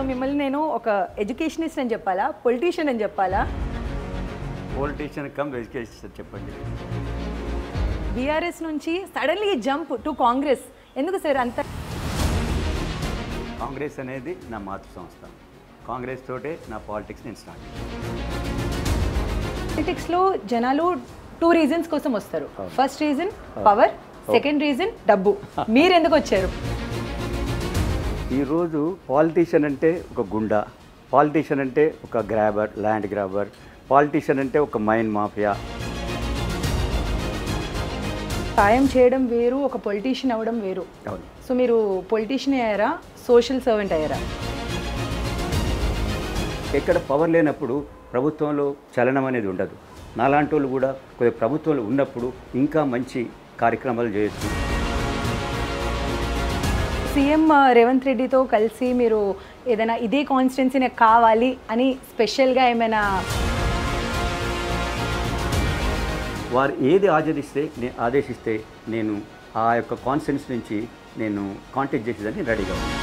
మిమ్మల్ని నేను ఒక ఎడ్యుకేషనిస్ట్ అని చెప్పాలా, పొలిటీషియన్ అని చెప్పాలా? పొలిటీషియన్ కమ్ ఎడ్యుకేషన్ చెప్పండి. బీఆర్ఎస్ నుంచి సడన్లీ జంప్ టు కాంగ్రెస్ ఎందుకు సార్? అంత కాంగ్రెస్ అనేది నా మాతృ సంస్థ. కాంగ్రెస్ తోటే నా పాలిటిక్స్ నేను స్టార్ట్. పాలిటిక్స్లో జనాలు 2 రీజన్స్ కోసం వస్తారు. First reason power, second reason డబ్బు. మీరు ఎందుకు వచ్చారు? ఈరోజు పాలిటీషియన్ అంటే ఒక గుండా, పాలిటీషియన్ అంటే ఒక గ్రాబర్, ల్యాండ్ గ్రాబర్, పాలిటీషియన్ అంటే ఒక మైన్ మాఫియా. సాయం చేయడం వేరు, ఒక పొలిటీషియన్ అవ్వడం వేరు. అవును. సో మీరు పొలిటీషియన్ అయ్యారా, సోషల్ సర్వెంట్ అయ్యారా? ఎక్కడ పవర్ లేనప్పుడు ప్రభుత్వంలో చలనం అనేది ఉండదు. నాలాంటి వాళ్ళు కూడా కొద్దిగా ప్రభుత్వంలో ఉన్నప్పుడు ఇంకా మంచి కార్యక్రమాలు చేయొచ్చు. సీఎం రేవంత్ రెడ్డితో కలిసి మీరు ఏదైనా ఇదే కాన్స్టిట్యున్సీ నాకు కావాలి అని స్పెషల్గా ఏమైనా వారు ఏది ఆదేశిస్తే నేను ఆ యొక్క కాన్స్టిట్యున్సీ నుంచి నేను కాంటాక్ట్ చేసేదాన్ని రెడీగా ఉన్నాను.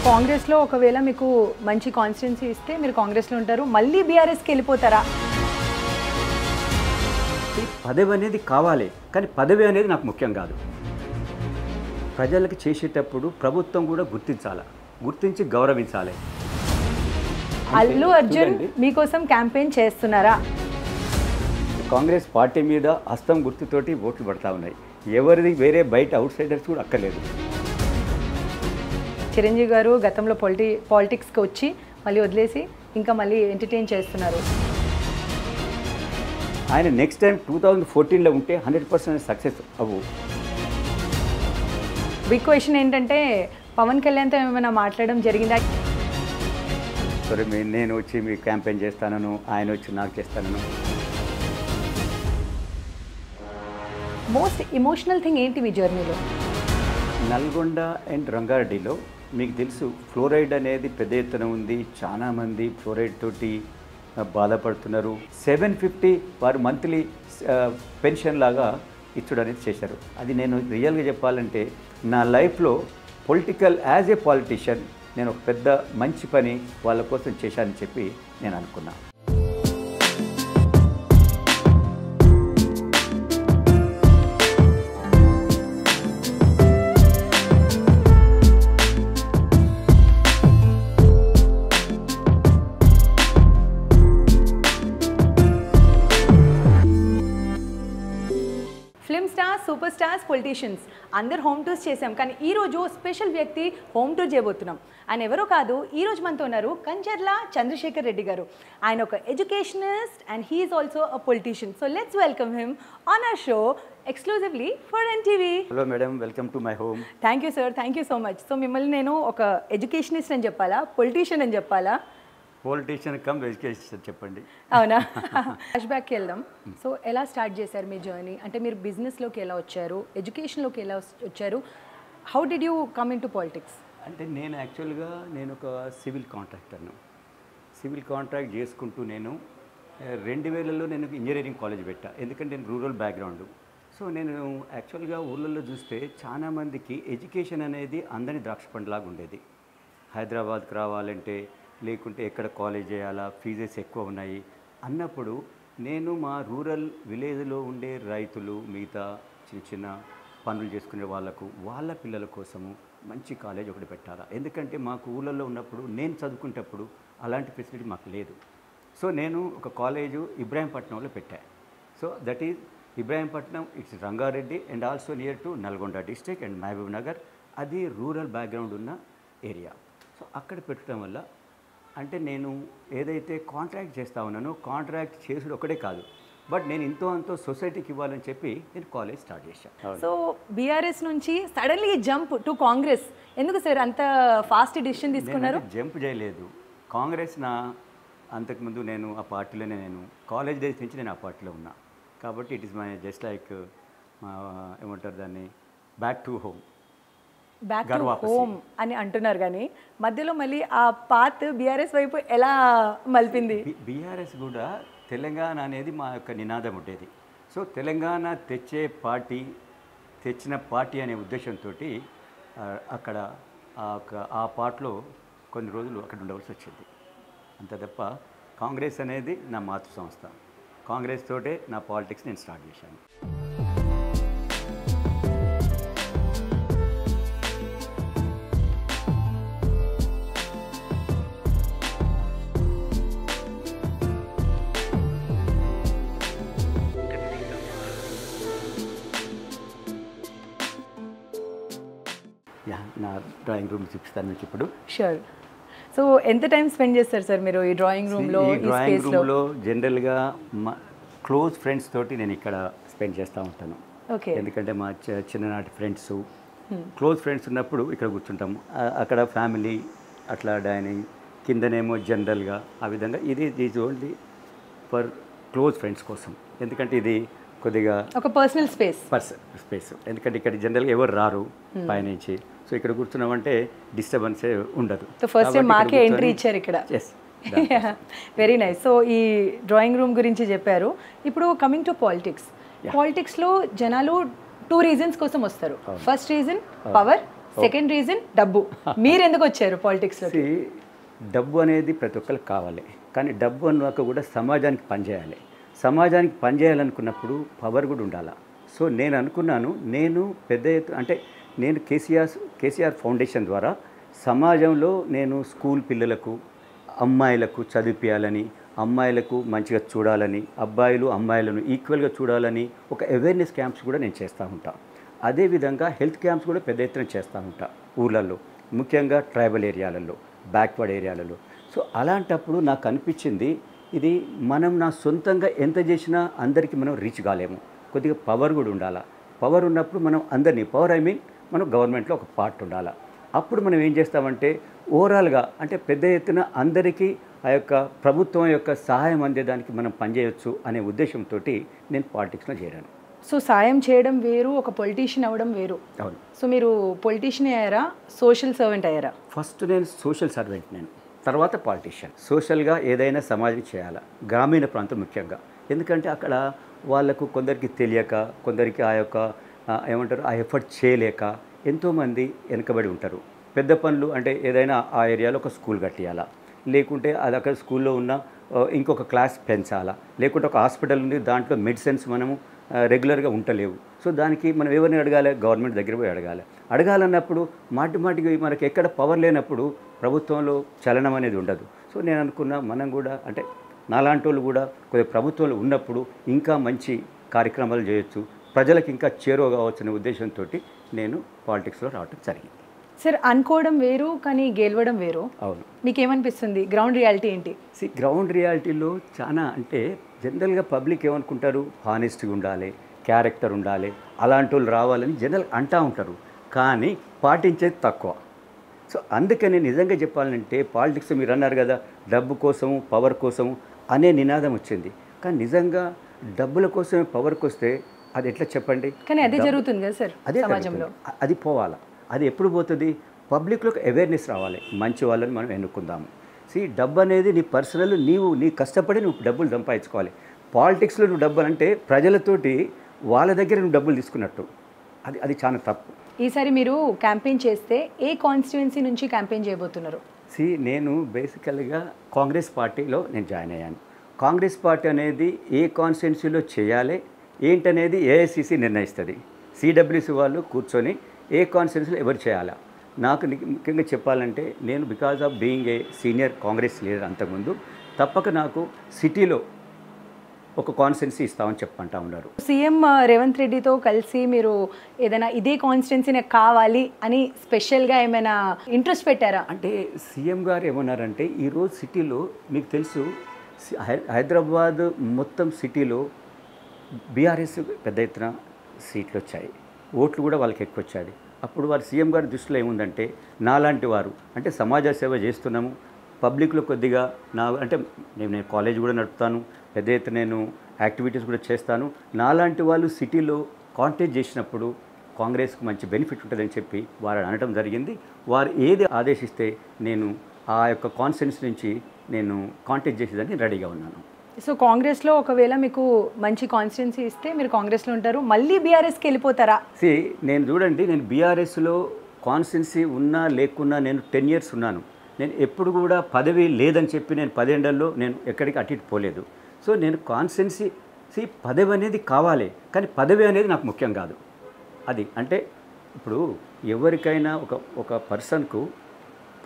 కాంగ్రెస్లో ఒకవేళ మీకు మంచి కాన్స్టిట్యున్సీ ఇస్తే మీరు కాంగ్రెస్లో ఉంటారు, మళ్ళీ బీఆర్ఎస్కి వెళ్ళిపోతారా? పదవి అనేది కావాలి, కానీ పదవి అనేది నాకు ముఖ్యం కాదు. ప్రజలకు చేసేటప్పుడు ప్రభుత్వం కూడా గుర్తించి గౌరవించాలి. అల్లు అర్జున్ మీకోసం క్యాంపెయిన్ చేస్తున్నారా? కాంగ్రెస్ పార్టీ మీద హస్తం గుర్తుతోటి ఓట్లు పడతా ఉన్నాయి. ఎవరిది వేరే బయట అవుట్ సైడర్స్ కూడా అక్కర్లేదు. చిరంజీవి గారు గతంలో పాలిటిక్స్కి వచ్చి మళ్ళీ వదిలేసి ఇంకా మళ్ళీ ఎంటర్టైన్ చేస్తున్నారు. ఆయన నెక్స్ట్ టైం 2014లో ఉంటే 100% సక్సెస్ అవ్వు. బిగ్ క్వశ్చన్ ఏంటంటే పవన్ కళ్యాణ్తో ఏమైనా మాట్లాడడం జరిగిందా? సరే, నేను వచ్చి మీ క్యాంపెయిన్ చేస్తానను, ఆయన వచ్చి నాకు చేస్తానను. మోస్ట్ ఎమోషనల్ థింగ్ ఏంటి మీ జర్నీలో? నల్గొండ అండ్ రంగారెడ్డిలో మీకు తెలుసు ఫ్లోరైడ్ అనేది పెద్ద ఎత్తున ఉంది. చాలామంది ఫ్లోరైడ్ తోటి బాధపడుతున్నారు. 750 వారు మంత్లీ పెన్షన్ లాగా ఇచ్చుడు అనేది చేశారు. అది నేను రియల్గా చెప్పాలంటే నా లైఫ్లో యాజ్ ఏ పాలిటీషియన్ నేను ఒక పెద్ద మంచి పని వాళ్ళ కోసం చేశానని చెప్పి నేను అనుకున్నా. Film stars, super stars, politicians అందరు హోమ్ టూర్స్ చేశాం, కానీ ఈరోజు స్పెషల్ వ్యక్తి హోమ్ టూర్ చేయబోతున్నాం. ఆయన ఎవరో కాదు, ఈరోజు మనతో ఉన్నారు కంచర్ల చంద్రశేఖర్ రెడ్డి గారు. ఆయన ఒక educationist and he is also a politician. So let's welcome him on our show exclusively for NTV. Hello madam, welcome to my home. Thank you sir, thank you so much. So మిమ్మల్ని నేను ఒక educationist అని చెప్పాలా, politician అని చెప్పాలా? Politician come education చెప్పండి. అవునా? Flash బ్యాక్కి వెళ్దాం. సో ఎలా స్టార్ట్ చేశారు మీ జర్నీ? అంటే మీరు బిజినెస్లోకి ఎలా వచ్చారు, ఎడ్యుకేషన్లోకి ఎలా వచ్చారు, how did you come in to politics? అంటే నేను యాక్చువల్గా ఒక సివిల్ కాంట్రాక్టర్ను. సివిల్ కాంట్రాక్ట్ చేసుకుంటూ నేను 2000లో నేను ఇంజనీరింగ్ కాలేజ్ పెట్టా. ఎందుకంటే నేను రూరల్ బ్యాక్గ్రౌండ్. సో నేను యాక్చువల్గా ఊళ్ళల్లో చూస్తే చాలామందికి ఎడ్యుకేషన్ అనేది అందరి ద్రాక్ష పండులాగా ఉండేది. హైదరాబాద్కి రావాలంటే లేకుంటే ఎక్కడ కాలేజ్ చేయాలా, ఫీజెస్ ఎక్కువ ఉన్నాయి అన్నప్పుడు నేను మా రూరల్ విలేజ్లో ఉండే రైతులు, మిగతా చిన్న చిన్న పనులు చేసుకునే వాళ్ళ పిల్లల కోసము మంచి కాలేజ్ ఒకటి పెట్టాలా. ఎందుకంటే మాకు ఊళ్ళల్లో ఉన్నప్పుడు నేను చదువుకునేటప్పుడు అలాంటి ఫెసిలిటీ మాకు లేదు. సో నేను ఒక కాలేజు ఇబ్రాహీంపట్నంలో పెట్టాను. So that is Ibrahimpatnam, it's Rangareddy and also near to Nalgonda district and Mahabub Nagar. అది రూరల్ బ్యాక్గ్రౌండ్ ఉన్న ఏరియా. సో అక్కడ పెట్టడం వల్ల అంటే నేను ఏదైతే కాంట్రాక్ట్ చేస్తా ఉన్నానో కాంట్రాక్ట్ చేసుడు ఒకటే కాదు, బట్ నేను అంతో సొసైటీకి ఇవ్వాలని చెప్పి నేను కాలేజ్ స్టార్ట్ చేశాను. సో బీఆర్ఎస్ నుంచి సడన్లీ జంప్ టు కాంగ్రెస్ ఎందుకు సార్? అంత ఫాస్ట్ డిసిషన్ తీసుకున్నారు? జంప్ చేయలేదు. కాంగ్రెస్ అంతకుముందు నేను ఆ పార్టీలోనే, నేను కాలేజ్ డేస్ నుంచి నేను ఆ పార్టీలో ఉన్నా కాబట్టి it is my just like ఏమంటారు దాన్ని, back to home. Back to home అని అంటున్నారు, కానీ మధ్యలో మళ్ళీ ఆ పాత్ బీఆర్ఎస్ వైపు ఎలా మలిపింది? బీఆర్ఎస్ కూడా తెలంగాణ అనేది మా యొక్క నినాదం ఉండేది. సో తెలంగాణ తెచ్చిన పార్టీ అనే ఉద్దేశంతో అక్కడ ఆ పార్ట్లో కొన్ని రోజులు అక్కడ ఉండవలసి వచ్చింది. అంత తప్ప కాంగ్రెస్ అనేది నా మాతృ సంస్థ. కాంగ్రెస్ తోటే నా పాలిటిక్స్ నేను స్టార్ట్ చేశాను. నా డ్రాయింగ్ రూమ్ చూపిస్తాను మీకు ఇప్పుడు. షూర్. సో ఎంత టైం స్పెండ్ చేస్తారు సార్ మీరు ఈ డ్రాయింగ్ రూమ్లో? ఈ డ్రాయింగ్ రూమ్లో జనరల్గా మా క్లోజ్ ఫ్రెండ్స్ తోటి నేను ఇక్కడ స్పెండ్ చేస్తూ ఉంటాను. ఓకే. ఎందుకంటే మా చిన్ననాటి ఫ్రెండ్స్, క్లోజ్ ఫ్రెండ్స్ ఉన్నప్పుడు ఇక్కడ కూర్చుంటాము. అక్కడ ఫ్యామిలీ అట్లా డైనింగ్, కిందనేమో జనరల్గా ఆ విధంగా. ఇది is only for close friends కోసం. ఎందుకంటే ఇది కొద్దిగా ఒక పర్సనల్ స్పేస్. ఎందుకంటే ఇక్కడ జనరల్గా ఎవరు రారు పైనుంచి. సో ఇక్కడ కూర్చున్నామంటే డిస్టర్బెన్స్ ఉండదు. ఫస్ట్ టైం మాకే ఎంట్రీ ఇచ్చారు ఇక్కడ. Very nice. సో ఈ డ్రాయింగ్ రూమ్ గురించి చెప్పారు. ఇప్పుడు కమింగ్ టు పాలిటిక్స్. పాలిటిక్స్లో జనాలు 2 రీజన్స్ కోసం వస్తారు. First reason power, second reason డబ్బు. మీరు ఎందుకు వచ్చారు పాలిటిక్స్లో? డబ్బు అనేది ప్రతి ఒక్కరికి కావాలి, కానీ డబ్బు అన్నాక కూడా సమాజానికి పనిచేయాలి. సమాజానికి పనిచేయాలనుకున్నప్పుడు పవర్ కూడా ఉండాలి. సో నేను అనుకున్నాను, నేను పెద్ద ఎత్తు అంటే నేను కేసీఆర్ ఫౌండేషన్ ద్వారా సమాజంలో నేను స్కూల్ పిల్లలకు, అమ్మాయిలకు చదివించాలని, అమ్మాయిలకు మంచిగా చూడాలని, అబ్బాయిలు అమ్మాయిలను ఈక్వల్గా చూడాలని ఒక అవేర్నెస్ క్యాంప్స్ కూడా నేను చేస్తూ ఉంటాను. అదేవిధంగా హెల్త్ క్యాంప్స్ కూడా పెద్ద ఎత్తున చేస్తూ ఉంటా ఊళ్ళల్లో, ముఖ్యంగా ట్రైబల్ ఏరియాలలో, బ్యాక్వర్డ్ ఏరియాలలో. సో అలాంటప్పుడు నాకు అనిపించింది, ఇది మనం నా సొంతంగా ఎంత చేసినా అందరికీ మనం రీచ్ కాలేము. కొద్దిగా పవర్ కూడా ఉండాలి. పవర్ ఉన్నప్పుడు మనం అందరినీ, పవర్ ఐ మీన్ మనం గవర్నమెంట్లో ఒక పార్ట్ ఉండాలి. అప్పుడు మనం ఏం చేస్తామంటే ఓవరాల్గా అంటే పెద్ద ఎత్తున అందరికీ ఆ యొక్క ప్రభుత్వం యొక్క సహాయం అందేదానికి మనం పనిచేయవచ్చు అనే ఉద్దేశంతో నేను పాలిటిక్స్లో చేరాను. సో సాయం చేయడం వేరు, ఒక పొలిటీషియన్ అవ్వడం వేరు. అవును. సో మీరు పొలిటీషియన్ అయ్యారా, సోషల్ సర్వెంట్ అయ్యారా? ఫస్ట్ నేను సోషల్ సర్వెంట్, నేను తర్వాత పాలిటీషియన్. సోషల్గా ఏదైనా సమాజం చేయాలి, గ్రామీణ ప్రాంతం ముఖ్యంగా. ఎందుకంటే అక్కడ వాళ్ళకు కొందరికి తెలియక, కొందరికి ఆ యొక్క ఏమంటారు ఆ ఎఫర్ట్ చేయలేక ఎంతోమంది వెనుకబడి ఉంటారు. పెద్ద పనులు అంటే ఏదైనా ఆ ఏరియాలో ఒక స్కూల్ కట్టియాలా, లేకుంటే అది అక్కడ స్కూల్లో ఉన్న ఇంకొక క్లాస్ పెంచాలా, లేకుంటే ఒక హాస్పిటల్ ఉంది దాంట్లో మెడిసిన్స్ మనము రెగ్యులర్గా ఉండలేవు. సో దానికి మనం ఎవరిని అడగాలి? గవర్నమెంట్ దగ్గర పోయి అడగాలన్నప్పుడు మాటికి మనకి ఎక్కడ పవర్ లేనప్పుడు ప్రభుత్వంలో చలనం అనేది ఉండదు. సో నేను అనుకున్నా మనం కూడా అంటే నాలాంటి వాళ్ళు కూడా కొద్దిగా ప్రభుత్వంలో ఉన్నప్పుడు ఇంకా మంచి కార్యక్రమాలు చేయొచ్చు, ప్రజలకు ఇంకా చేరువ కావచ్చు అనే ఉద్దేశంతో నేను పాలిటిక్స్లో రావడం జరిగింది. సార్ అనుకోవడం వేరు కానీ గెలవడం వేరు. అవును. మీకు ఏమనిపిస్తుంది? గ్రౌండ్ రియాలిటీ ఏంటి? గ్రౌండ్ రియాలిటీలో చాలా అంటే జనరల్గా పబ్లిక్ ఏమనుకుంటారు, హానెస్ట్గా ఉండాలి, క్యారెక్టర్ ఉండాలి, అలాంటి వాళ్ళు రావాలని జనరల్ అంటూ ఉంటారు, కానీ పాటించేది తక్కువ. సో అందుకని నిజంగా చెప్పాలంటే పాలిటిక్స్ మీరు అన్నారు కదా, డబ్బు కోసము పవర్ కోసము అనే నినాదం వచ్చింది. కానీ నిజంగా డబ్బుల కోసమే పవర్కి వస్తే అది ఎట్లా చెప్పండి? కానీ అదే జరుగుతుంది కదా సార్ అదే సమాజంలో. అది పోవాలా. అది ఎప్పుడు పోతుంది? పబ్లిక్లోకి అవేర్నెస్ రావాలి, మంచి వాళ్ళని మనం ఎన్నుకుందాము. డబ్బు అనేది నీ పర్సనల్, నీ కష్టపడి నువ్వు డబ్బులు సంపాదించుకోవాలి. పాలిటిక్స్లో నువ్వు డబ్బులు అంటే ప్రజలతోటి వాళ్ళ దగ్గర నువ్వు డబ్బులు తీసుకున్నట్టు, అది చాలా తప్పు. ఈసారి మీరు క్యాంపెయిన్ చేస్తే ఏ కాన్స్టిట్యుయెన్సీ నుంచి క్యాంపెయిన్ చేయబోతున్నారు? నేను బేసికల్గా కాంగ్రెస్ పార్టీలో నేను జాయిన్ అయ్యాను. కాంగ్రెస్ పార్టీ అనేది ఏ కాన్స్టిట్యుయెన్సీలో చేయాలి ఏంటనేది ఏఐసిసి నిర్ణయిస్తుంది. సిడబ్ల్యూసి వాళ్ళు కూర్చొని ఏ కాన్స్టిట్యుయెన్సీలో ఎవరు చేయాలా. నాకు ముఖ్యంగా చెప్పాలంటే నేను because of being a senior Congress leader అంతకుముందు తప్పక నాకు సిటీలో ఒక కాన్స్టిట్యున్సీ ఇస్తామని చెప్పంటా ఉన్నారు. సీఎం రేవంత్ రెడ్డితో కలిసి మీరు ఏదైనా ఇదే కాన్స్టిట్యున్సీ నాకు కావాలి అని స్పెషల్గా ఏమైనా ఇంట్రెస్ట్ పెట్టారా? అంటే సీఎం గారు ఏమన్నారంటే ఈరోజు సిటీలో మీకు తెలుసు హైదరాబాద్ మొత్తం సిటీలో బీఆర్ఎస్ పెద్ద ఎత్తున సీట్లు వచ్చాయి, ఓట్లు కూడా వాళ్ళకి ఎక్కువ వచ్చాయి. అప్పుడు వారు సీఎం గారి దృష్టిలో ఏముందంటే నాలాంటి వారు అంటే సమాజ సేవ చేస్తున్నాము, పబ్లిక్లో కొద్దిగా అంటే నేను కాలేజ్ కూడా నడుపుతాను, పెద్ద ఎత్తున నేను యాక్టివిటీస్ కూడా చేస్తాను, నాలాంటి వాళ్ళు సిటీలో కాంటెస్ట్ చేసినప్పుడు కాంగ్రెస్కు మంచి బెనిఫిట్ ఉంటుందని చెప్పి వారు అనడం జరిగింది. వారు ఏది ఆదేశిస్తే నేను ఆ యొక్క కాన్స్టిట్యున్సీ నుంచి నేను కాంటెస్ట్ చేసేదానికి రెడీగా ఉన్నాను. సో కాంగ్రెస్లో ఒకవేళ మీకు మంచి కాన్స్టిట్యున్సీ ఇస్తే మీరు కాంగ్రెస్లో ఉంటారు, మళ్ళీ బీఆర్ఎస్కి వెళ్ళిపోతారా? నేను చూడండి, నేను బీఆర్ఎస్లో కాన్స్టెన్సీ ఉన్నా లేకున్నా నేను 10 ఇయర్స్ ఉన్నాను. నేను ఎప్పుడు కూడా పదవి లేదని చెప్పి నేను 10 ఏళ్లలో నేను ఎక్కడికి అటు ఇటు పోలేదు. సో నేను కాన్స్టెన్సీ పదవి అనేది కావాలి, కానీ పదవి అనేది నాకు ముఖ్యం కాదు. అది అంటే ఇప్పుడు ఎవరికైనా ఒక పర్సన్కు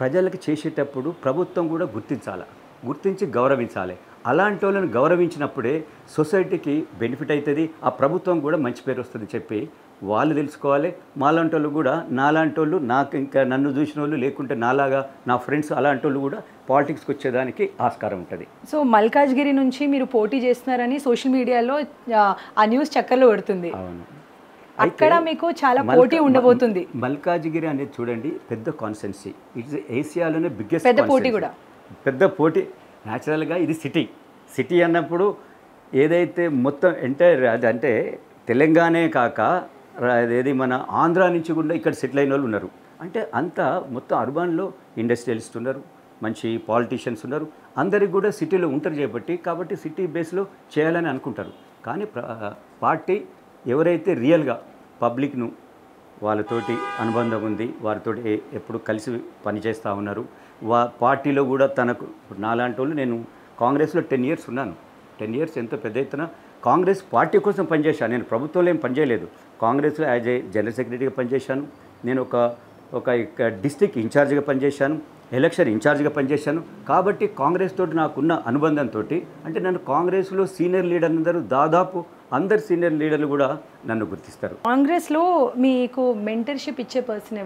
ప్రజలకు చేసేటప్పుడు ప్రభుత్వం కూడా గుర్తించి గౌరవించాలి. అలాంటి వాళ్ళని గౌరవించినప్పుడే సొసైటీకి బెనిఫిట్ అవుతుంది, ఆ ప్రభుత్వం కూడా మంచి పేరు వస్తుంది చెప్పి వాళ్ళు తెలుసుకోవాలి. మాలాంటి వాళ్ళు కూడా, నాలాంటి వాళ్ళు, నాకు ఇంకా నన్ను చూసిన వాళ్ళు, లేకుంటే నాలాగా నా ఫ్రెండ్స్ అలాంటి వాళ్ళు కూడా పాలిటిక్స్కి వచ్చేదానికి ఆస్కారం ఉంటుంది. సో మల్కాజ్గిరి నుంచి మీరు పోటీ చేస్తున్నారని సోషల్ మీడియాలో ఆ న్యూస్ చక్కర్లో పెడుతుంది. అవును, అక్కడ మీకు చాలా పోటీ ఉండబోతుంది. మల్కాజ్గిరి అనేది చూడండి పెద్ద కాన్స్టెన్సీ, ఇట్స్ ఏషియాలోనే బిగ్గెస్ట్ పెద్ద పోటీ కూడా. పెద్ద పోటీ. న్యాచురల్గా ఇది సిటీ అన్నప్పుడు ఏదైతే మొత్తం ఎంటైర్ అది అంటే తెలంగాణే కాక ఏది మన ఆంధ్ర నుంచి కూడా ఇక్కడ సెటిల్ అయిన వాళ్ళు ఉన్నారు. అంటే అంతా మొత్తం అర్బన్లో ఇండస్ట్రియలిస్ట్ ఉన్నారు, మంచి పాలిటీషియన్స్ ఉన్నారు, అందరికి కూడా సిటీలో ఉంటారు కాబట్టి సిటీ బేస్లో చేయాలని అనుకుంటారు. కానీ పార్టీ ఎవరైతే రియల్గా పబ్లిక్ను వాళ్ళతోటి అనుబంధం ఉంది, వారితోటి ఎప్పుడు కలిసి పనిచేస్తూ ఉన్నారు, పార్టీలో కూడా తనకు నాలాంటి వాళ్ళు, నేను కాంగ్రెస్లో 10 ఇయర్స్ ఉన్నాను. 10 ఇయర్స్ ఎంతో పెద్ద ఎత్తున కాంగ్రెస్ పార్టీ కోసం పనిచేశాను. నేను ప్రభుత్వంలో ఏం పనిచేయలేదు. కాంగ్రెస్లో యాజ్ ఏ జనరల్ సెక్రటరీగా పనిచేశాను. నేను ఒక డిస్ట్రిక్ట్ ఇన్ఛార్జ్గా పనిచేశాను, ఎలక్షన్ ఇన్ఛార్జ్గా పనిచేశాను. కాబట్టి కాంగ్రెస్ తోటి నాకున్న అనుబంధంతో అంటే నన్ను కాంగ్రెస్లో సీనియర్ లీడర్ అందరూ, దాదాపు అందరు సీనియర్ లీడర్లు కూడా నన్ను గుర్తిస్తారు. కాంగ్రెస్లో మీకు మెంటర్షిప్ ఇచ్చే పర్సన్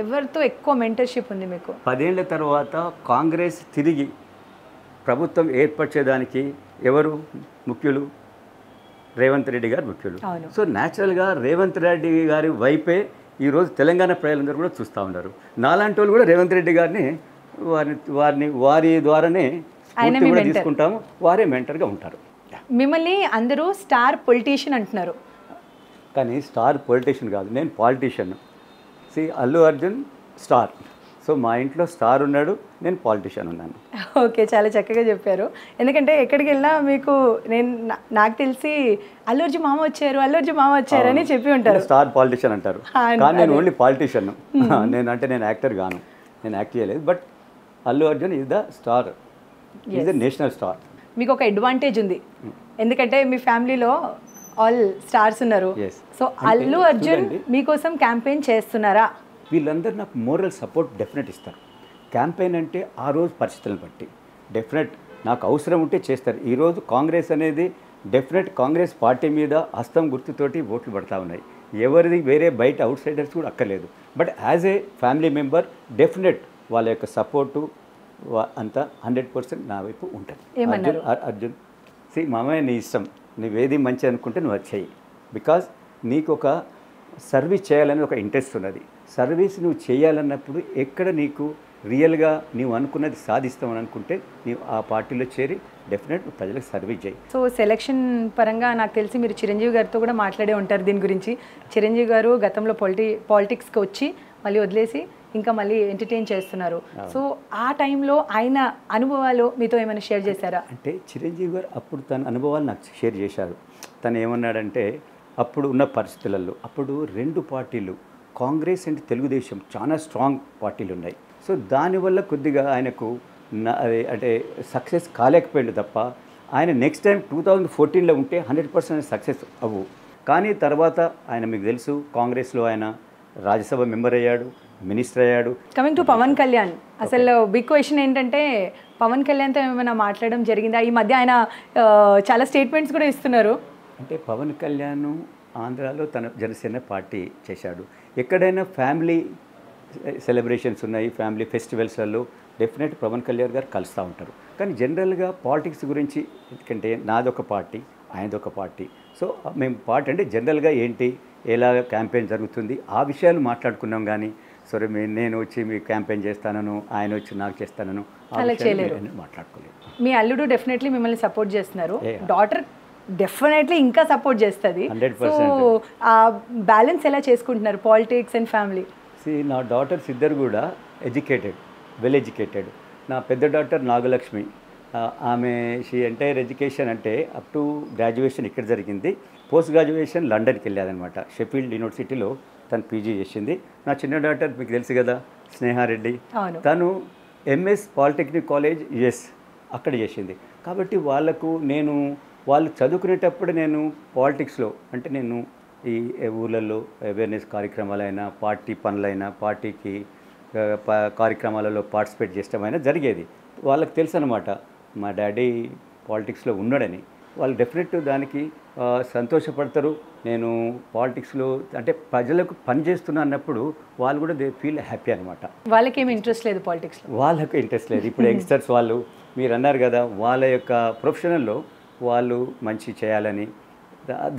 ఎవరితో ఎక్కువ మెంటర్షిప్ ఉంది మీకు? 10 ఏళ్ల తర్వాత కాంగ్రెస్ తిరిగి ప్రభుత్వం ఏర్పరిచేదానికి ఎవరు ముఖ్యులు? రేవంత్ రెడ్డి గారు ముఖ్యులు. సో న్యాచురల్గా రేవంత్ రెడ్డి గారి వైపే ఈరోజు తెలంగాణ ప్రజలందరూ కూడా చూస్తూ ఉన్నారు. నాలాంటి వాళ్ళు కూడా రేవంత్ రెడ్డి గారిని వారి ద్వారానే కూడా తీసుకుంటాము, వారే మెంటర్గా ఉంటారు. మిమ్మల్ని అందరూ స్టార్ పొలిటీషియన్ అంటున్నారు, కానీ స్టార్ పొలిటీషియన్ కాదు, నేను politician. Allu Arjun star, so మా ఇంట్లో స్టార్ ఉన్నాడు, నేను పాలిటీషియన్ ఉన్నాను. ఓకే, చాలా చక్కగా చెప్పారు. ఎందుకంటే ఎక్కడికి వెళ్ళినా మీకు నాకు తెలిసి అల్లు అర్జున్ మామ వచ్చారు అని చెప్పి ఉంటారు. స్టార్ పాలిటీషియన్ అంటారు, కానీ నేను ఓన్లీ పాలిటీషియన్. నేను యాక్టర్ గాను, నేను యాక్ట్ చేయలేదు. But Allu Arjun is the star, is the national star. మీకు ఒక అడ్వాంటేజ్ ఉంది, ఎందుకంటే మీ ఫ్యామిలీలో ఆల్ స్టార్స్ ఉన్నారు. సో అల్లు అర్జున్ మీకోసం క్యాంపెయిన్ చేస్తున్నారా? వీళ్ళందరూ నాకు మోరల్ సపోర్ట్ డెఫినెట్ ఇస్తారు. క్యాంపెయిన్ అంటే ఆ రోజు పరిస్థితులను బట్టి డెఫినెట్ నాకు అవసరం ఉంటే చేస్తారు. ఈరోజు కాంగ్రెస్ అనేది డెఫినెట్ కాంగ్రెస్ పార్టీ మీద హస్తం గుర్తుతోటి ఓట్లు పడతా ఉన్నాయి. ఎవరిది వేరే బయట అవుట్ సైడర్స్ కూడా అక్కర్లేదు. But as a family member definite వాళ్ళ యొక్క సపోర్టు అంతా 100% నా వైపు ఉంటుంది. అర్జున్ మామయ్య నీ ఇష్టం, నువ్వేది మంచి అనుకుంటే నువ్వు వచ్చేయి. బికాజ్ నీకు ఒక సర్వీస్ చేయాలని ఒక ఇంట్రెస్ట్ ఉన్నది. సర్వీస్ నువ్వు చేయాలన్నప్పుడు ఎక్కడ నీకు రియల్గా నీవు అనుకున్నది సాధిస్తామని అనుకుంటే నీవు ఆ పార్టీలో చేరి డెఫినెట్ ప్రజలకు సర్వీస్ చేయి. సో సెలక్షన్ పరంగా నాకు తెలిసి మీరు చిరంజీవి గారితో కూడా మాట్లాడే ఉంటారు దీని గురించి. చిరంజీవి గారు గతంలో పాలిటిక్స్కి వచ్చి మళ్ళీ వదిలేసి ఇంకా మళ్ళీ ఎంటర్టైన్ చేస్తున్నారు. సో ఆ టైంలో ఆయన అనుభవాలు మీతో ఏమైనా షేర్ చేశారా? అంటే చిరంజీవి గారు అప్పుడు తన అనుభవాలు నాకు షేర్ చేశారు. తను ఏమన్నాడంటే అప్పుడు ఉన్న పరిస్థితులలో అప్పుడు 2 పార్టీలు కాంగ్రెస్ అండ్ తెలుగుదేశం చాలా స్ట్రాంగ్ పార్టీలు ఉన్నాయి. సో దానివల్ల కొద్దిగా ఆయనకు అంటే సక్సెస్ కాలేకపోయింది తప్ప ఆయన నెక్స్ట్ టైం 2014లో ఉంటే 100% సక్సెస్ అవ్వు. కానీ తర్వాత ఆయన మీకు తెలుసు కాంగ్రెస్లో ఆయన రాజ్యసభ మెంబర్ అయ్యాడు, మినిస్టర్ అయ్యాడు. కమింగ్ టు పవన్ కళ్యాణ్, అసలు బిగ్ క్వశ్చన్ ఏంటంటే పవన్ కళ్యాణ్తో ఏమైనా మాట్లాడడం జరిగిందా? ఈ మధ్య ఆయన చాలా స్టేట్మెంట్స్ కూడా ఇస్తున్నారు. అంటే పవన్ కళ్యాణ్ ఆంధ్రాలో తన జనసేన పార్టీ చేశాడు. ఎక్కడైనా ఫ్యామిలీ సెలబ్రేషన్స్ ఉన్నాయి, ఫ్యామిలీ ఫెస్టివల్స్లలో డెఫినెట్ పవన్ కళ్యాణ్ గారు కలుస్తూ ఉంటారు. కానీ జనరల్గా పాలిటిక్స్ గురించి ఎందుకంటే నాదొక పార్టీ, ఆయనదొక పార్టీ. సో మేము పార్టీ అంటే జనరల్గా ఏంటి, ఎలా క్యాంపెయిన్ జరుగుతుంది ఆ విషయాలు మాట్లాడుకున్నాం. కానీ సరే నేను వచ్చి మీకు క్యాంపెయిన్ చేస్తానను, ఆయన వచ్చి నాకు చేస్తానను మాట్లాడుకోలేదు. మీ అల్లుడు డెఫినెట్లీ మిమ్మల్ని సపోర్ట్ చేస్తున్నారు, డాటర్ డెఫినెట్లీ ఇంకా సపోర్ట్ చేస్తుంది. 100%. ఆ బ్యాలెన్స్ ఎలా చేసుకుంటున్నారు పాలిటిక్స్ అండ్ ఫ్యామిలీ? నా డాటర్స్ ఇద్దరు కూడా వెల్ ఎడ్యుకేటెడ్. నా పెద్ద డాటర్ నాగలక్ష్మి ఆమె షీ ఎంటైర్ ఎడ్యుకేషన్ అంటే అప్ టు గ్రాడ్యుయేషన్ ఇక్కడ జరిగింది. పోస్ట్ గ్రాడ్యుయేషన్ లండన్కి వెళ్ళాదనమాట. షెఫీల్డ్ యూనివర్సిటీలో తను పీజీ చేసింది. నా చిన్న డాటర్ మీకు తెలుసు కదా, స్నేహారెడ్డి, తను ఎంఎస్ పాలిటెక్నిక్ కాలేజ్ యుఎస్ అక్కడ చేసింది. కాబట్టి వాళ్ళు చదువుకునేటప్పుడు నేను పాలిటిక్స్లో అంటే నేను ఈ ఊళ్ళల్లో అవేర్నెస్ కార్యక్రమాలైనా, పార్టీ పనులైనా, పార్టీకి కార్యక్రమాలలో పార్టిసిపేట్ చేయడమైనా జరిగేది. వాళ్ళకి తెలుసు అనమాట మా డాడీ పాలిటిక్స్లో ఉన్నాడని. వాళ్ళు డెఫినెట్ దానికి సంతోషపడతారు. నేను పాలిటిక్స్లో అంటే ప్రజలకు పనిచేస్తున్నా అన్నప్పుడు వాళ్ళు కూడా దే ఫీల్ హ్యాపీ అనమాట. వాళ్ళకేమి ఇంట్రెస్ట్ లేదు పాలిటిక్స్లో, వాళ్ళకు ఇంట్రెస్ట్ లేదు. ఇప్పుడు యంగ్స్టర్స్ వాళ్ళు మీరు అన్నారు కదా, వాళ్ళ యొక్క ప్రొఫెషనల్లో వాళ్ళు మంచి చేయాలని,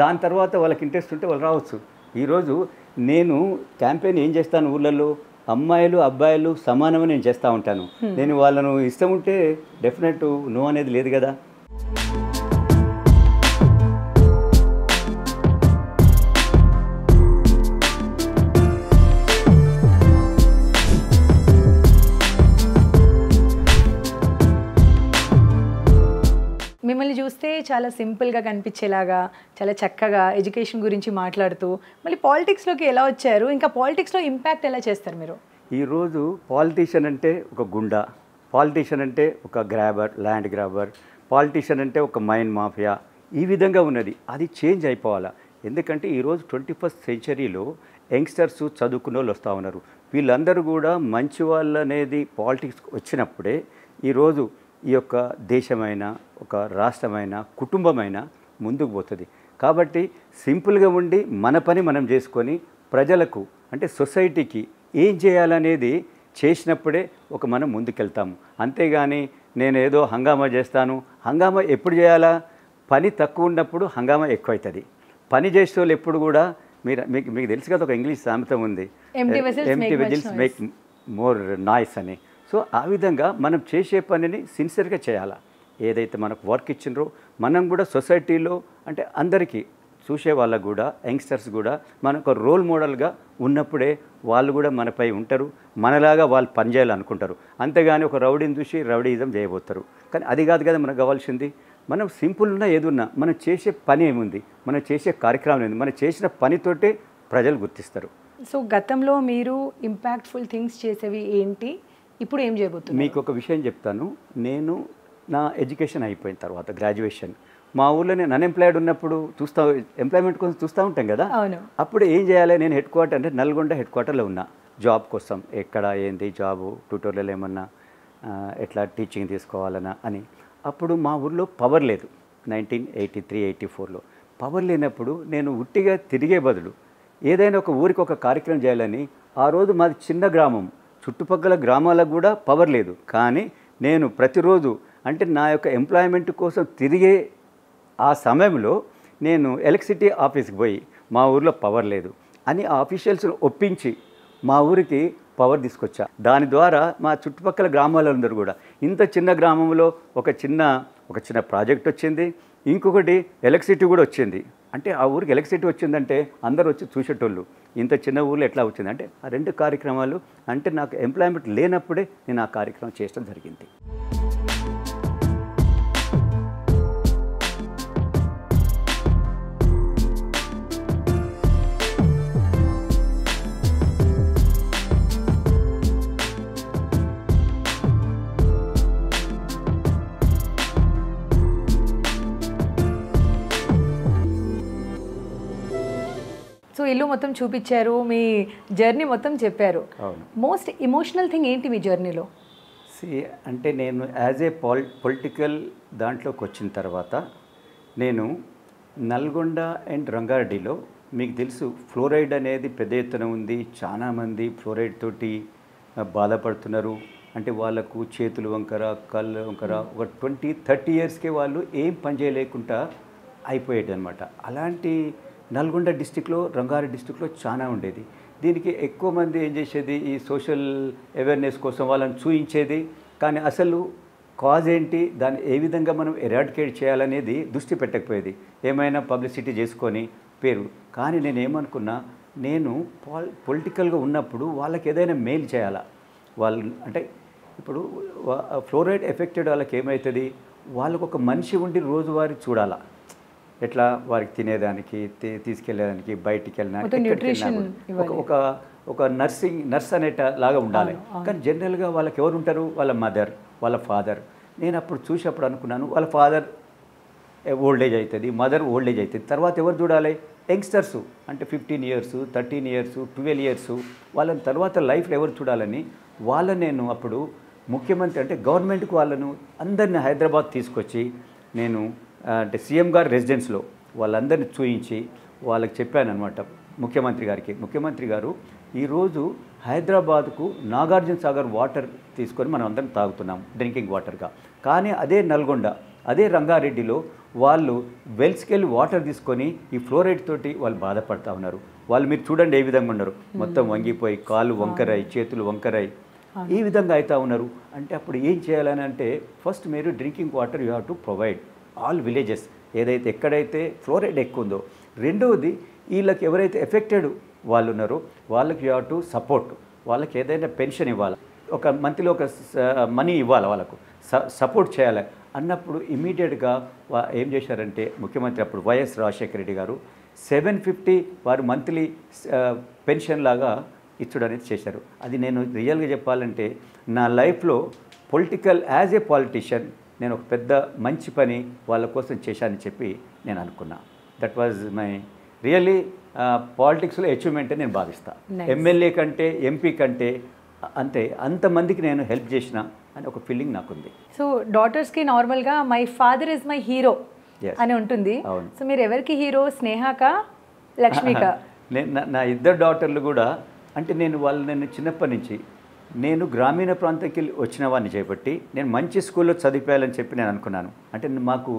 దాని తర్వాత వాళ్ళకి ఇంట్రెస్ట్ ఉంటే వాళ్ళు రావచ్చు. ఈరోజు నేను క్యాంపెయిన్ ఏం చేస్తాను ఊళ్ళల్లో, అమ్మాయిలు అబ్బాయిలు సమానమని నేను చేస్తూ ఉంటాను. నేను వాళ్ళను ఇష్టం ఉంటే డెఫినెట్ నో అనేది లేదు కదా. మిమ్మల్ని చూస్తే చాలా సింపుల్గా కనిపించేలాగా, చాలా చక్కగా ఎడ్యుకేషన్ గురించి మాట్లాడుతూ మళ్ళీ పాలిటిక్స్లోకి ఎలా వచ్చారు, ఇంకా పాలిటిక్స్లో ఇంపాక్ట్ ఎలా చేస్తారు మీరు? ఈరోజు పాలిటీషియన్ అంటే ఒక గుండా, పాలిటీషియన్ అంటే ఒక గ్రాబర్, ల్యాండ్ గ్రాబర్, పాలిటీషియన్ అంటే ఒక మైన్ మాఫియా, ఈ విధంగా ఉన్నది. అది చేంజ్ అయిపోవాలా. ఎందుకంటే ఈరోజు 21st సెంచరీలో యంగ్స్టర్స్ చదువుకున్న వాళ్ళు వస్తూ ఉన్నారు. వీళ్ళందరూ కూడా మంచి వాళ్ళు అనేది పాలిటిక్స్ వచ్చినప్పుడే ఈరోజు ఈ యొక్క దేశమైన, ఒక రాష్ట్రమైన, కుటుంబమైన ముందుకు పోతుంది. కాబట్టి సింపుల్గా ఉండి మన పని మనం చేసుకొని ప్రజలకు అంటే సొసైటీకి ఏం చేయాలనేది చేసినప్పుడే మనం ముందుకెళ్తాము. అంతేగాని నేను ఏదో హంగామా చేస్తాను, హంగామా ఎప్పుడు చేయాలా? పని తక్కువ ఉన్నప్పుడు హంగామా ఎక్కువ అవుతుంది. పని చేసే వాళ్ళు ఎప్పుడు కూడా మీకు తెలుసు కదా, ఒక ఇంగ్లీష్ సామెత ఉంది, empty vessels make more noise అని. సో ఆ విధంగా మనం చేసే పనిని సిన్సియర్గా చేయాలా. ఏదైతే మనకు వర్క్ ఇచ్చినరో మనం కూడా సొసైటీలో అంటే అందరికీ చూసే వాళ్ళకు కూడా, యంగ్స్టర్స్ కూడా మనకు రోల్ మోడల్గా ఉన్నప్పుడే వాళ్ళు కూడా మనపై ఉంటారు, మనలాగా వాళ్ళు పనిచేయాలనుకుంటారు. అంతేగాని ఒక రౌడీని చూసి రౌడీయిజం చేయబోతారు. కానీ అది కాదు కదా మనకు కావాల్సింది. మనం సింపుల్ ఉన్నా ఏదున్నా మనం చేసే పని ఏముంది, మనం చేసే కార్యక్రమం ఏంది, మనం చేసిన పనితోటే ప్రజలు గుర్తిస్తారు. సో గతంలో మీరు ఇంపాక్ట్ఫుల్ థింగ్స్ చేసేవి ఏంటి, ఇప్పుడు ఏం చేయబోతున్నారు? మీకు ఒక విషయం చెప్తాను. నేను నా ఎడ్యుకేషన్ అయిపోయిన తర్వాత గ్రాడ్యుయేషన్ మా ఊళ్ళో నేను అన్ఎంప్లాయిడ్ ఉన్నప్పుడు ఎంప్లాయ్మెంట్ కోసం చూస్తూ ఉంటాం కదా, అప్పుడు ఏం చేయాలి, నేను హెడ్ క్వార్టర్ అంటే నల్గొండ హెడ్ క్వార్టర్లో ఉన్నా జాబ్ కోసం. ఎక్కడ ఏంది జాబు, ట్యూటోరియల్ ఏమన్నా ఎట్లా టీచింగ్ తీసుకోవాలన్నా అని. అప్పుడు మా ఊళ్ళో పవర్ లేదు. 1983-84లో పవర్ లేనప్పుడు నేను ఉట్టిగా తిరిగే బదులు ఏదైనా ఒక ఊరికి ఒక కార్యక్రమం చేయాలని, ఆ రోజు మాది చిన్న గ్రామం, చుట్టుపక్కల గ్రామాలకు కూడా పవర్ లేదు. కానీ నేను ప్రతిరోజు అంటే నా యొక్క ఎంప్లాయ్మెంట్ కోసం తిరిగే ఆ సమయంలో నేను ఎలక్ట్రిసిటీ ఆఫీస్కి పోయి మా ఊరిలో పవర్ లేదు అని ఆ ఆఫీషియల్స్ను ఒప్పించి మా ఊరికి పవర్ తీసుకొచ్చా. దాని ద్వారా మా చుట్టుపక్కల గ్రామాలందరూ కూడా, ఇంత చిన్న గ్రామంలో ఒక చిన్న ప్రాజెక్ట్ వచ్చింది, ఇంకొకటి ఎలక్ట్రిసిటీ కూడా వచ్చింది. అంటే ఆ ఊరికి ఎలక్ట్రిసిటీ వచ్చిందంటే అందరూ వచ్చి చూసేటోళ్ళు. ఇంత చిన్న ఊళ్ళో ఎట్లా వచ్చింది అంటే ఆ రెండు కార్యక్రమాలు అంటే నాకు ఎంప్లాయ్మెంట్ లేనప్పుడే నేను ఆ కార్యక్రమం చేయడం జరిగింది. సో ఇల్లు మొత్తం చూపించారు, మీ జర్నీ మొత్తం చెప్పారు. మోస్ట్ ఎమోషనల్ థింగ్ ఏంటి మీ జర్నీలో? అంటే నేను యాజ్ ఏ పొలిటికల్ దాంట్లోకి వచ్చిన తర్వాత నేను నల్గొండ అండ్ రంగారెడ్డిలో మీకు తెలుసు ఫ్లోరైడ్ అనేది పెద్ద ఎత్తున ఉంది. చాలామంది ఫ్లోరైడ్ తోటి బాధపడుతున్నారు. అంటే వాళ్ళకు చేతులు వంకర, కళ్ళు వంకర, ఒక 20-30 ఇయర్స్కే వాళ్ళు ఏం పని చేయలేకుండా అయిపోయేది అనమాట. అలాంటి నల్గొండ డిస్టిక్లో, రంగారెడ్డి డిస్టిక్లో చాలా ఉండేది. దీనికి ఎక్కువ మంది ఏం చేసేది, ఈ సోషల్ అవేర్నెస్ కోసం వాళ్ళని చూయించేది. కానీ అసలు కాజ్ ఏంటి, దాన్ని ఏ విధంగా మనం ఎరాడికేట్ చేయాలనేది దృష్టి పెట్టకపోయేది. ఏమైనా పబ్లిసిటీ చేసుకొని పేరు. కానీ నేనేమనుకున్నా, నేను పొలిటికల్గా ఉన్నప్పుడు వాళ్ళకి ఏదైనా మేలు చేయాలా. వాళ్ళు అంటే ఇప్పుడు ఫ్లోరైడ్ ఎఫెక్టెడ్ వాళ్ళకి ఏమవుతుంది, వాళ్ళకు ఒక మనిషి ఉండి రోజువారీ చూడాలా, ఎట్లా వారికి తినేదానికి, తీసుకెళ్ళేదానికి, బయటికి వెళ్ళినా ఒక ఒక నర్స్ లాగా ఉండాలి. కానీ జనరల్గా వాళ్ళకి ఎవరు ఉంటారు, వాళ్ళ మదర్, వాళ్ళ ఫాదర్. నేను అప్పుడు చూసేప్పుడు అనుకున్నాను, వాళ్ళ ఫాదర్ ఓల్డ్ ఏజ్ అవుతుంది, మదర్ ఓల్డ్ ఏజ్ అవుతుంది, తర్వాత ఎవరు చూడాలి, యంగ్స్టర్స్ అంటే 15 years, 13 years, 12 years, వాళ్ళని తర్వాత లైఫ్లో ఎవరు చూడాలని నేను అప్పుడు ముఖ్యమంత్రి అంటే గవర్నమెంట్కి వాళ్ళను అందరినీ హైదరాబాద్ తీసుకొచ్చి నేను అంటే సీఎం గారి రెసిడెన్స్లో వాళ్ళందరినీ చూయించి వాళ్ళకి చెప్పాను అనమాట ముఖ్యమంత్రి గారికి. ముఖ్యమంత్రి గారు ఈరోజు హైదరాబాద్కు నాగార్జున సాగర్ వాటర్ తీసుకొని మనం అందరం తాగుతున్నాం డ్రింకింగ్ వాటర్గా. కానీ అదే నల్గొండ, అదే రంగారెడ్డిలో వాళ్ళు వెల్స్కి వెళ్ళి వాటర్ తీసుకొని ఈ ఫ్లోరైడ్ తోటి వాళ్ళు బాధపడుతూ ఉన్నారు. వాళ్ళు మీరు చూడండి ఏ విధంగా ఉన్నారు, మొత్తం వంగిపోయి, కాళ్ళు వంకరాయి, చేతులు వంకరాయి, ఈ విధంగా అవుతూ ఉన్నారు. అంటే అప్పుడు ఏం చేయాలని అంటే, ఫస్ట్ మీరు drinking water you have to provide all villages ఏదైతే ఎక్కడైతే ఫ్లోరైడ్ ఎక్కువ ఉందో. రెండవది వీళ్ళకి ఎవరైతే ఎఫెక్టెడ్ వాళ్ళు ఉన్నారో వాళ్ళకి యూ హ్యావ్ టు సపోర్ట్, వాళ్ళకి ఏదైనా పెన్షన్ ఇవ్వాలి, ఒక మంత్లీలో ఒక మనీ ఇవ్వాలి, వాళ్ళకు సపోర్ట్ చేయాలి అన్నప్పుడు ఇమీడియట్గా ఏం చేశారంటే ముఖ్యమంత్రి అప్పుడు వైఎస్ రాజశేఖర రెడ్డి గారు 750 వారు మంత్లీ పెన్షన్ లాగా ఇచ్చడం అనేది చేశారు. అది నేను రియల్గా చెప్పాలంటే నా లైఫ్లో యాజ్ ఏ పాలిటీషియన్ నేను ఒక పెద్ద మంచి పని వాళ్ళ కోసం చేశానని చెప్పి నేను అనుకున్నా. దట్ వాజ్ మై రియల్లీ పాలిటిక్స్లో అచీవ్మెంట్ నేను భావిస్తాను. ఎమ్మెల్యే కంటే, ఎంపీ కంటే అంతమందికి నేను హెల్ప్ చేసిన అని ఒక ఫీలింగ్ నాకుంది. సో డాటర్స్కి నార్మల్గా my father is my hero అని ఉంటుంది. సో మీరు ఎవరికి హీరో, స్నేహకా, లక్ష్మికా? నా ఇద్దరు డాటర్లు కూడా అంటే నేను చిన్నప్పటి నుంచి నేను గ్రామీణ ప్రాంతానికి వచ్చిన వాడిని చేపట్టి నేను మంచి స్కూల్లో చదివిపోయాలని చెప్పి నేను అనుకున్నాను. అంటే మాకు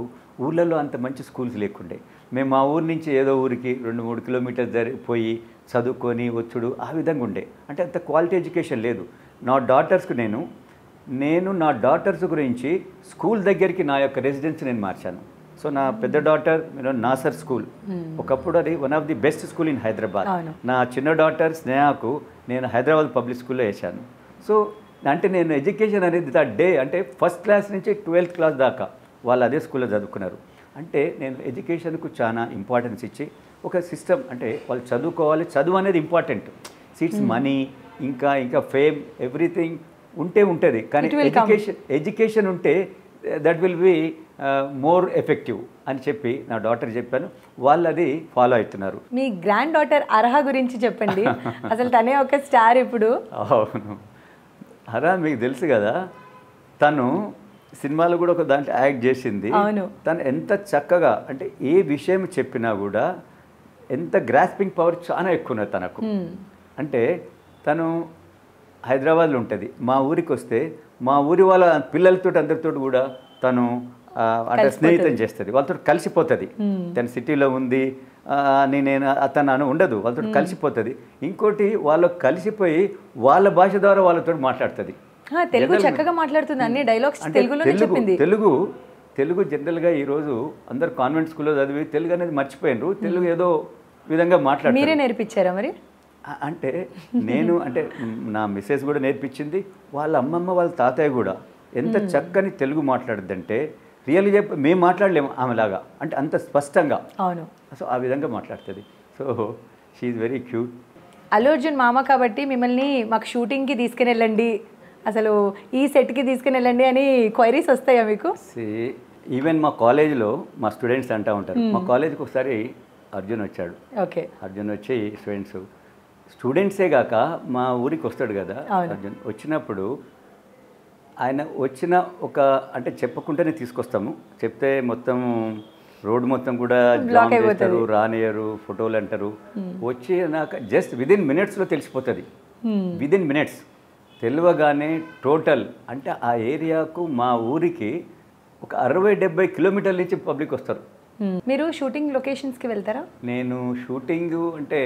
ఊళ్ళలో అంత మంచి స్కూల్స్ లేకుండే, మేము మా ఊరి నుంచి ఏదో ఊరికి 2-3 కిలోమీటర్స్ పోయి చదువుకొని వచ్చుడు ఆ విధంగా ఉండే. అంటే అంత క్వాలిటీ ఎడ్యుకేషన్ లేదు. నా డాటర్స్కు నేను నా డాటర్స్ గురించి స్కూల్ దగ్గరికి నా యొక్క రెసిడెన్స్ నేను మార్చాను. సో నా పెద్ద డాటర్ నాసర్ స్కూల్, ఒకప్పుడు అది one of the best school in Hyderabad. నా చిన్న డాటర్ స్నేహకు నేను హైదరాబాద్ పబ్లిక్ స్కూల్లో వేశాను. సో అంటే నేను ఎడ్యుకేషన్ అనేది డే అంటే 1st క్లాస్ నుంచి 12th క్లాస్ దాకా వాళ్ళు అదే స్కూల్లో చదువుకున్నారు. అంటే నేను ఎడ్యుకేషన్కు చాలా ఇంపార్టెన్స్ ఇచ్చి ఒక సిస్టమ్ అంటే వాళ్ళు చదువుకోవాలి, చదువు అనేది ఇంపార్టెంట్, సీట్స్ మనీ ఇంకా ఫేమ్ ఎవ్రీథింగ్ ఉంటుంది, కానీ ఎడ్యుకేషన్ ఉంటే that will be more effective అని చెప్పి నా డాటర్ చెప్పాను. వాళ్ళు అది ఫాలో అవుతున్నారు. మీ గ్రాండ్ డాటర్ అర్హ గురించి చెప్పండి. అసలు తనే ఒక స్టార్ ఇప్పుడు. అవును, అర్హ మీకు తెలుసు కదా, తను సినిమాలో కూడా ఒక దాంట్లో యాక్ట్ చేసింది. తను ఎంత చక్కగా అంటే ఏ విషయం చెప్పినా కూడా ఎంత గ్రాస్పింగ్ పవర్ చాలా ఎక్కువ ఉన్నది తనకు. అంటే తను హైదరాబాద్లో ఉంటుంది, మా ఊరికి వస్తే మా ఊరి వాళ్ళ పిల్లలతో అందరితో కూడా తను అంటే స్నేహితం చేస్తుంది, వాళ్ళతో కలిసిపోతుంది. తను సిటీలో ఉంది అని తను ఉండదు, వాళ్ళతో కలిసిపోతుంది. ఇంకోటి వాళ్ళకు కలిసిపోయి వాళ్ళ భాష ద్వారా వాళ్ళతో మాట్లాడుతుంది. తెలుగు చక్కగా మాట్లాడుతుంది, అన్ని డైలాగ్స్ తెలుగులోనే చెప్పింది. తెలుగు జనరల్గా ఈరోజు అందరు కాన్వెంట్ స్కూల్లో చదివి తెలుగు అనేది మర్చిపోయినారు. తెలుగు ఏదో విధంగా మాట్లాడారు. మీరే నేర్పించారా మరి? అంటే నేను అంటే నా మిస్సెస్ కూడా నేర్పించింది, వాళ్ళ అమ్మమ్మ వాళ్ళ తాతయ్య కూడా ఎంత చక్కని తెలుగు మాట్లాడుద్దంటే రియల్గా మేము మాట్లాడలేము ఆమెలాగా, అంటే అంత స్పష్టంగా. అవును, సో ఆ విధంగా మాట్లాడుతుంది. So she is very cute. Allu Arjun మామ కాబట్టి మిమ్మల్ని మాకు షూటింగ్కి తీసుకుని వెళ్ళండి, అసలు ఈ సెట్కి తీసుకుని వెళ్ళండి అని క్వైరీస్ వస్తాయా మీకు? ఈవెన్ మా కాలేజీలో మా స్టూడెంట్స్ అంటూ ఉంటారు, మా కాలేజీకి ఒకసారి అర్జున్ వచ్చాడు. ఓకే, అర్జున్ వచ్చి స్టూడెంట్సే కాక మా ఊరికి వస్తాడు కదా అర్జున్. వచ్చినప్పుడు ఆయన వచ్చిన అంటే చెప్పకుండానే తీసుకొస్తాము, చెప్తే మొత్తం రోడ్ మొత్తం కూడా జామ్ చేస్తారు, రానియరు, ఫోటోలు అంటారు. వచ్చి నాకు జస్ట్ విదిన్ మినిట్స్లో తెలిసిపోతుంది. విదిన్ మినిట్స్ తెలియగానే టోటల్ అంటే ఆ ఏరియాకు మా ఊరికి ఒక 60-70 కిలోమీటర్ల నుంచి పబ్లిక్ వస్తారు. మీరు షూటింగ్ లొకేషన్స్కి వెళ్తారా? నేను షూటింగ్ అంటే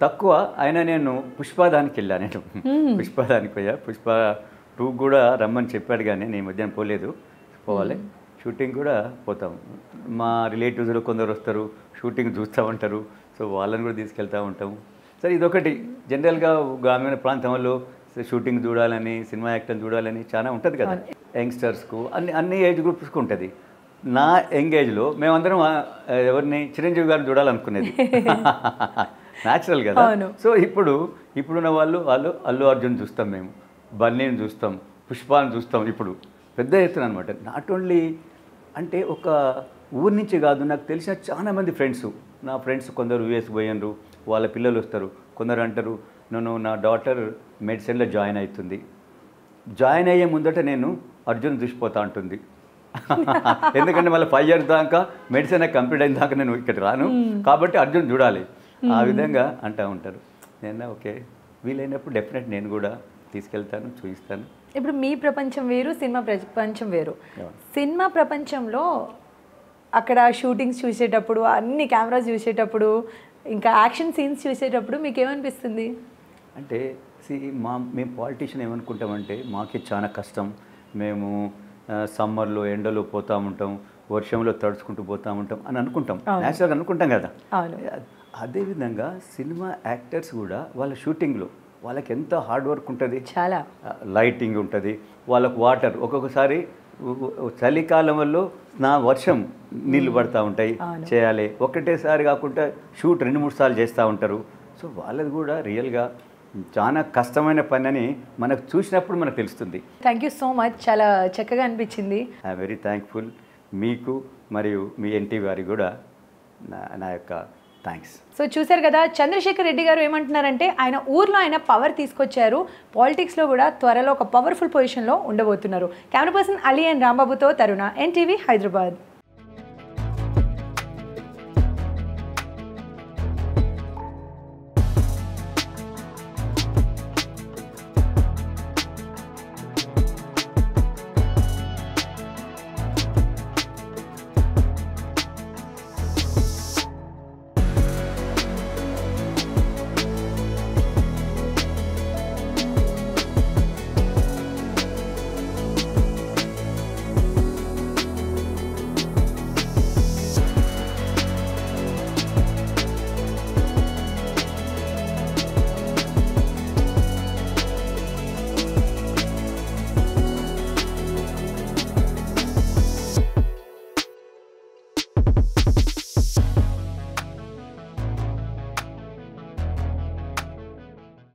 తక్కువ, అయినా నేను పుష్పదానికి వెళ్ళాను. నేను పుష్పదానికి పోయా, పుష్ప 2 కూడా రమ్మని చెప్పాడు, కానీ నేను మధ్యాహ్నం పోలేదు. పోవాలి, షూటింగ్ కూడా పోతాం. మా రిలేటివ్స్లో కొందరు వస్తారు, షూటింగ్ చూస్తూ ఉంటారు, సో వాళ్ళని కూడా తీసుకెళ్తూ ఉంటాము. సరే, ఇదొకటి జనరల్గా గ్రామీణ ప్రాంతంలో షూటింగ్ చూడాలని, సినిమా యాక్టర్ని చూడాలని చాలా ఉంటుంది కదా యంగ్స్టర్స్కు, అన్ని ఏజ్ గ్రూప్స్కి ఉంటుంది. నా యంగేజ్లో మేమందరం ఎవరిని చిరంజీవి గారిని చూడాలనుకునేది న్యాచురల్ కదా. సో ఇప్పుడున్న వాళ్ళు అల్లు అర్జున్ చూస్తాం, మేము బన్నీని చూస్తాం, పుష్పాన్ని చూస్తాం. ఇప్పుడు పెద్ద ఎత్తున అనమాట. నాట్ ఓన్లీ అంటే ఒక ఊరి నుంచి కాదు, నాకు తెలిసిన చాలా మంది ఫ్రెండ్స్, నా ఫ్రెండ్స్ కొందరు యూఎస్ పోయినరు, వాళ్ళ పిల్లలు వస్తారు. కొందరు అంటారు నా డాటర్ మెడిసిన్లో జాయిన్ అవుతుంది, జాయిన్ అయ్యే ముందట నేను అర్జున్ చూసిపోతా ఉంటుంది. ఎందుకంటే మళ్ళీ 5 years దాకా మెడిసిన్ కంప్లీట్ అయిన దాకా నేను ఇక్కడ రాను, కాబట్టి అర్జున్ చూడాలి, ఆ విధంగా అంటూ ఉంటారు. నేను ఓకే, వీలైనప్పుడు డెఫినెట్ నేను కూడా తీసుకెళ్తాను, చూపిస్తాను. ఇప్పుడు మీ ప్రపంచం వేరు, సినిమా ప్రపంచం వేరు. సినిమా ప్రపంచంలో అక్కడ షూటింగ్స్ చూసేటప్పుడు, అన్ని కెమెరాస్ చూసేటప్పుడు, ఇంకా యాక్షన్ సీన్స్ చూసేటప్పుడు మీకు ఏమనిపిస్తుంది? అంటే మేము పాలిటీషియన్ ఏమనుకుంటామంటే మాకే చాలా కష్టం, మేము సమ్మర్లో ఎండలో పోతూ ఉంటాం, వర్షంలో తడుచుకుంటూ పోతూ ఉంటాం అని అనుకుంటాం, న్యాచురల్గా అనుకుంటాం కదా. అదేవిధంగా సినిమా యాక్టర్స్ కూడా వాళ్ళ షూటింగ్లో వాళ్ళకి ఎంత హార్డ్ వర్క్ ఉంటుంది, చాలా లైటింగ్ ఉంటుంది, వాళ్ళకు వాటర్, ఒక్కొక్కసారి చలికాలంలో వర్షం నీళ్ళు పడుతూ ఉంటాయి, చేయాలి, ఒకటేసారి కాకుండా షూట్ 2-3 సార్లు చేస్తూ ఉంటారు. సో వాళ్ళది కూడా రియల్గా చాలా కష్టమైన పని అని మనకు చూసినప్పుడు మనకు తెలుస్తుంది. థ్యాంక్ యూ సో మచ్, చాలా చక్కగా అనిపించింది. ఐఎమ్ వెరీ థ్యాంక్ఫుల్ మీకు మరియు మీ ఎన్టీవీ వారికి కూడా నా యొక్క థ్యాంక్స్. సో చూశారు కదా, చంద్రశేఖర్ రెడ్డి గారు ఏమంటున్నారంటే ఆయన ఊర్లో ఆయన పవర్ తీసుకొచ్చారు, పాలిటిక్స్లో కూడా త్వరలో ఒక పవర్ఫుల్ పొజిషన్లో ఉండబోతున్నారు. కెమెరా పర్సన్ అలీ అండ్ రాంబాబుతో తరుణ, ఎన్టీవీ హైదరాబాద్.